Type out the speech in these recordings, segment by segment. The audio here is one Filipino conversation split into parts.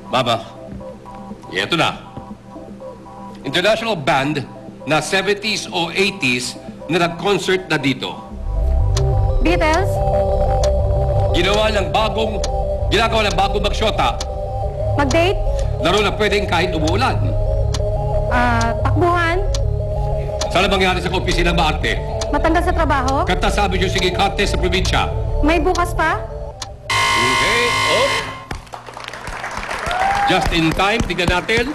Mama, ito na. International band na 70s o 80s na nag-concert na dito. Beatles? Ginagawa ng bagong magsyota. Mag-date? Laro na pwedeng kahit umuulan. Takbuhan? Sana mangyari sa opisina ng maarte. Matanda sa trabaho? Katasabi yung sige contest sa probinsya. May bukas pa? Okay, oh. Just in time, tignan natin.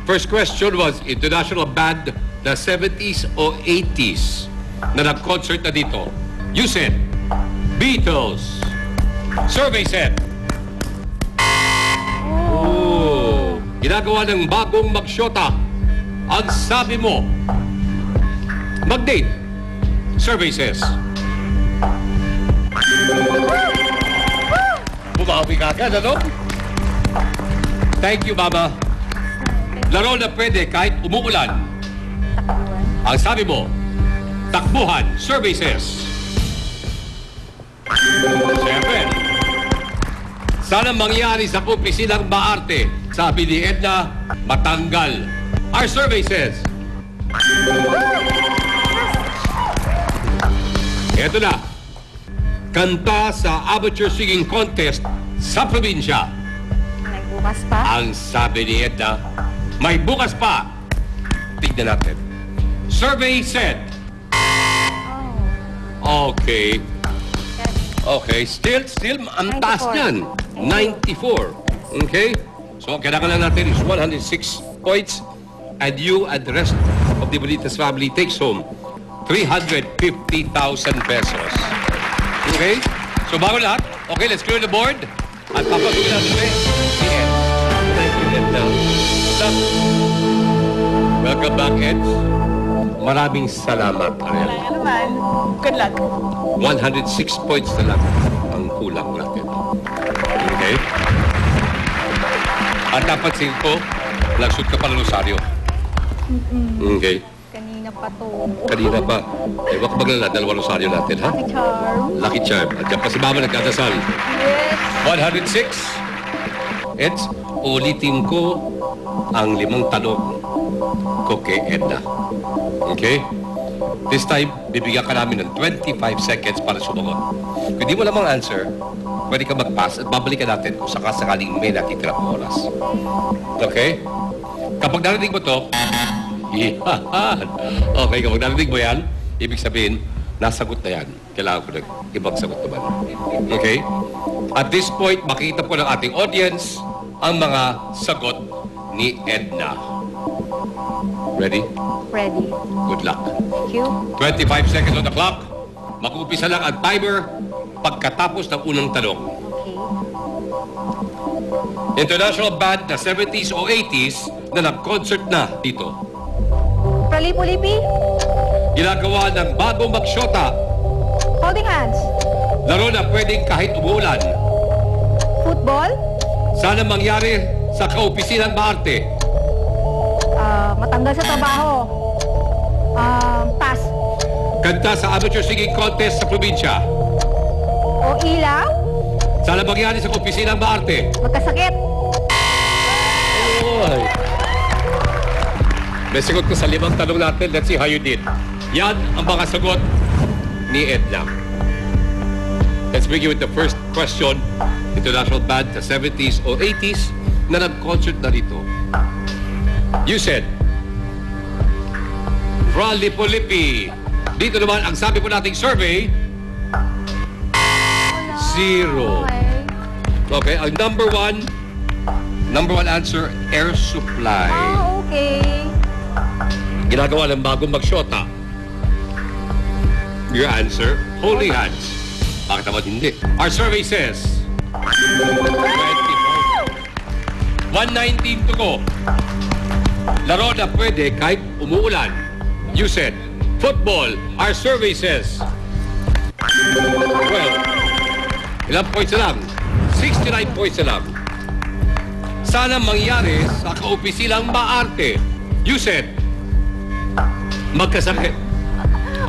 First question was international band na 70s o 80s na nag-concert na dito. You said Beatles. Survey said ginagawa ng bagong magsyota. Ang sabi mo, mag-date. Survey says bumawi ka agad, ano? Thank you, Mama. Laro na pwede kahit umuulan. Ang sabi mo, takbuhan. Survey says siyempre, sana mangyari sa opisinang maarte. Sabi ni Edna, matanggal. Our survey says eto na, kanta sa amateur singing contest sa probinsya. May bukas pa? Ang sabi ni Edna, may bukas pa. Tignan natin. Survey said okay. Okay, still, ang taas niyan. 94. Okay? So, kailangan lang natin is 106 points and you and the rest of the Bonitas family takes home 350,000 pesos. Okay? So, bago lahat, okay, let's clear the board. At papagawin natin si Ed. Thank you, Ed. Welcome back, Ed. Maraming salamat, Ariel. Wala naman. Good luck. 106 points na lang ang kulang natin. Okay? At napansin ko, nag-shoot ka pa ng rosaryo. Okay? Kanina pa to. Kanina pa. Eh, wag maglala, dalawang rosaryo natin, ha? Lucky charm. Lucky charm. At yan pa si Mama nagdadasal. Yes. 106. Eds, ulitin ko ang 5 tanong ko kay Edna. Okay? This time, bibigyan ka namin ng 25 seconds para sumagot. Kung di mo lamang answer, pwede ka mag-pass at babalikan natin kung sakasakaling may natitira pang oras. Okay? Kapag narinig mo to, yan. Okay, kapag narinig mo yan, ibig sabihin, nasagot na yan. Kailangan ko ng ibang sagot naman. Okay? At this point, makita po ng ating audience ang mga sagot ni Edna. Ready? Ready. Good luck. Thank you. 25 seconds on the clock. Mag-uumpisa lang ang timer pagkatapos ng unang tanong. Okay. International band na 70s o 80s na nag-concert na dito. Pralipulipi? Ginagawa ng bagong magsyota. Holding hands? Laro na pwedeng kahit umuulan. Football? Sana mangyari sa kaopisinang maarte. Matanggal sa trabaho? Pass? Kanta sa amateur singing contest sa probinsya. O ilaw? Sana mangyari sa kaopisinang maarte. Magkasakit? Oy. May sagot ko sa 5 tanong natin. Let's see how you did. Yan ang mga sagot ni Edna. Let's begin with the first question. International band sa 70s o 80s na nag-concert na rito. You said, Pralipulipi. Dito naman, ang sabi po nating survey, 0. Okay, ang number one answer, air supply. Okay. Ginagawa ng bagong magsyota. Your answer, holding hands. Bakit naman hindi? Our survey says 20 119 to go. Laro na pwede kahit umuulan. You said football. Our survey says 12. Ilang points na lang? 69 points na lang. Sana mangyari sa kaopisinang maarte. You said magkasakit.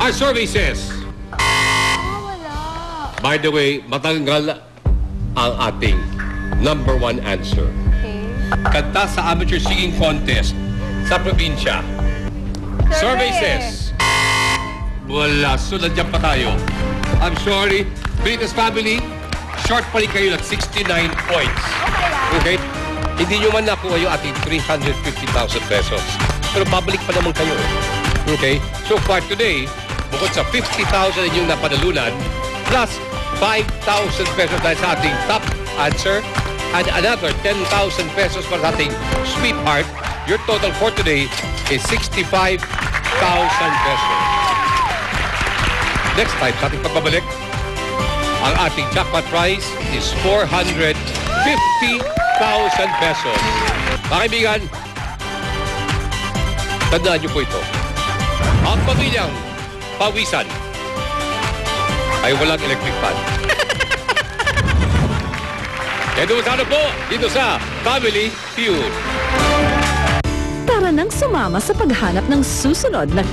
Our survey says Wala. by the way, matanggal ang ating number one answer. Okay. Kanta sa amateur singing contest sa probinsya. Survey says, wala, so nandiyan pa tayo. I'm sorry, Britas family, short pa rin kayo ng 69 points. Okay lang. Okay? Hindi nyo man nakuha yung ating 350,000 pesos. Pero babalik pa naman kayo. Okay? So far today, bukod sa 50,000 inyong napanalunan, plus 5,000 pesos dahil sa ating top answer, and another 10,000 pesos para sa ating sweetheart, your total for today is 65,000 pesos. Next time, sa ating pagbabalik, ang ating jackpot prize is 450,000 pesos. Mga kaibigan, tandaan niyo po ito. Ang pamilyang pawisan ay walang electric fan. Kaya dumasano po dito sa Family Feud. Tara nang sumama sa paghanap ng susunod na